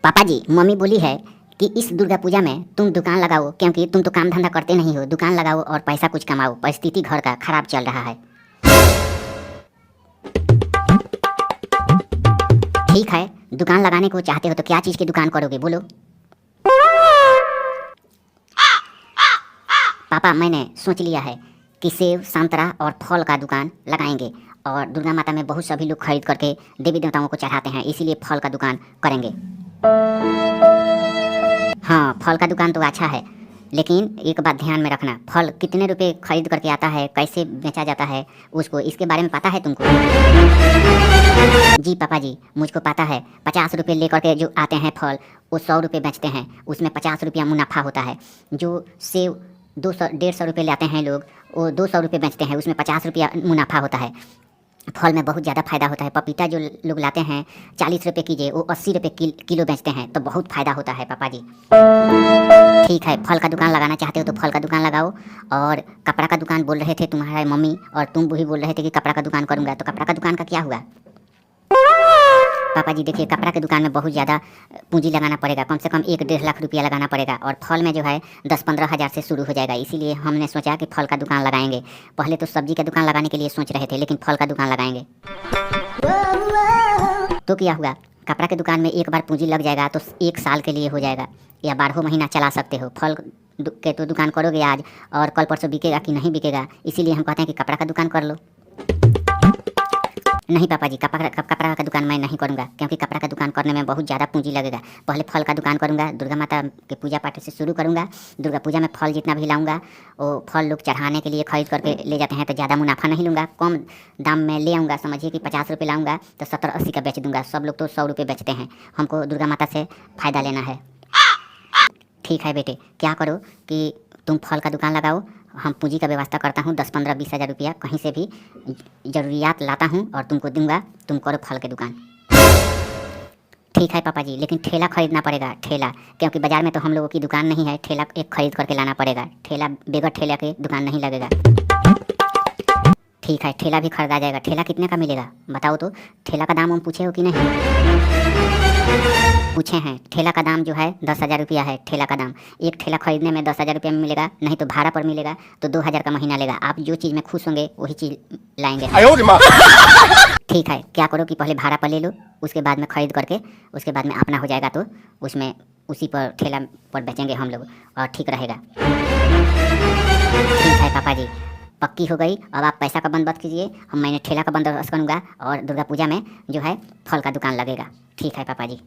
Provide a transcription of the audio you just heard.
पापा जी, मम्मी बोली है कि इस दुर्गा पूजा में तुम दुकान लगाओ, क्योंकि तुम तो काम धंधा करते नहीं हो। दुकान लगाओ और पैसा कुछ कमाओ, परिस्थिति घर का खराब चल रहा है। ठीक है, दुकान लगाने को चाहते हो तो क्या चीज़ की दुकान करोगे, बोलो। पापा, मैंने सोच लिया है कि सेब, संतरा और फल का दुकान लगाएंगे। और दुर्गा माता में बहुत सभी लोग खरीद करके देवी देवताओं को चढ़ाते हैं, इसीलिए फल का दुकान करेंगे। हाँ, फल का दुकान तो अच्छा है, लेकिन एक बात ध्यान में रखना, फल कितने रुपए खरीद करके आता है, कैसे बेचा जाता है, उसको इसके बारे में पता है तुमको? जी पापा जी, मुझको पता है। 50 रुपये लेकर के जो आते हैं फल, वो 100 रुपये बेचते हैं, उसमें 50 रुपया मुनाफा होता है। जो सेब 200-150 रुपये लाते हैं लोग, वो 200 रुपये बेचते हैं, उसमें 50 रुपया मुनाफा होता है। फल में बहुत ज़्यादा फ़ायदा होता है। पपीता जो लोग लाते हैं 40 रुपये कीजिए, वो 80 रुपये किलो बेचते हैं, तो बहुत फ़ायदा होता है पापा जी। ठीक है, फल का दुकान लगाना चाहते हो तो फल का दुकान लगाओ। और कपड़ा का दुकान बोल रहे थे तुम्हारे मम्मी, और तुम भी बोल रहे थे कि कपड़ा का दुकान करूँगा, तो कपड़ा का दुकान का क्या हुआ? पापा जी देखिए, कपड़ा के दुकान में बहुत ज़्यादा पूंजी लगाना पड़ेगा, कम से कम 1-1.5 लाख रुपया लगाना पड़ेगा। और फल में जो है 10-15 हज़ार से शुरू हो जाएगा, इसीलिए हमने सोचा कि फल का दुकान लगाएंगे। पहले तो सब्जी का दुकान लगाने के लिए सोच रहे थे, लेकिन फल का दुकान लगाएंगे। तो क्या हुआ, कपड़ा के दुकान में एक बार पूंजी लग जाएगा तो 1 साल के लिए हो जाएगा, या 12 महीना चला सकते हो। फल के तो दुकान करोगे आज, और कल परसों बिकेगा कि नहीं बिकेगा, इसीलिए हम कहते हैं कि कपड़ा का दुकान कर लो। नहीं पापा जी, कपड़ा का दुकान मैं नहीं करूँगा, क्योंकि कपड़ा का दुकान करने में बहुत ज़्यादा पूंजी लगेगा। पहले फल का दुकान करूँगा, दुर्गा माता के पूजा पाठ से शुरू करूँगा। दुर्गा पूजा में फल जितना भी लाऊँगा, वो फल लोग चढ़ाने के लिए खरीद करके ले जाते हैं, तो ज़्यादा मुनाफा नहीं लूँगा, कम दाम में ले आऊँगा। समझिए कि 50 रुपये लाऊँगा तो 70-80 का बेच दूँगा। सब लोग तो 100 रुपये बेचते हैं, हमको दुर्गा माता से फ़ायदा लेना है। ठीक है बेटे, क्या करो कि तुम फल का दुकान लगाओ, हम पूंजी का व्यवस्था करता हूँ। 10-15-20 हज़ार रुपया कहीं से भी ज़रूरियात लाता हूँ और तुमको दूंगा, तुम करो फल की दुकान। ठीक है पापा जी, लेकिन ठेला खरीदना पड़ेगा, ठेला, क्योंकि बाज़ार में तो हम लोगों की दुकान नहीं है। ठेला एक खरीद करके लाना पड़ेगा, ठेला बगैर ठेला के दुकान नहीं लगेगा। ठीक है, ठेला भी खरीदा जाएगा। ठेला कितने का मिलेगा बताओ तो? ठेला का दाम हम पूछे हो कि नहीं? पूछे हैं। ठेला का दाम जो है 10,000 रुपया है। ठेला का दाम, एक ठेला खरीदने में 10,000 रुपया में मिलेगा, नहीं तो भाड़ा पर मिलेगा, तो 2,000 का महीना लेगा। आप जो चीज़ में खुश होंगे वही चीज़ लाएंगे। ठीक है, क्या करो कि पहले भाड़ा पर ले लो, उसके बाद में खरीद करके, उसके बाद में अपना हो जाएगा तो उसमें उसी पर ठेला पर बेचेंगे हम लोग, और ठीक रहेगा। ठीक है पापा जी, पक्की हो गई। अब आप पैसा का बंदोबस्त कीजिए, मैंने ठेला का बंदोबस्त करूँगा, और दुर्गा पूजा में जो है फल का दुकान लगेगा। ठीक है पापा जी।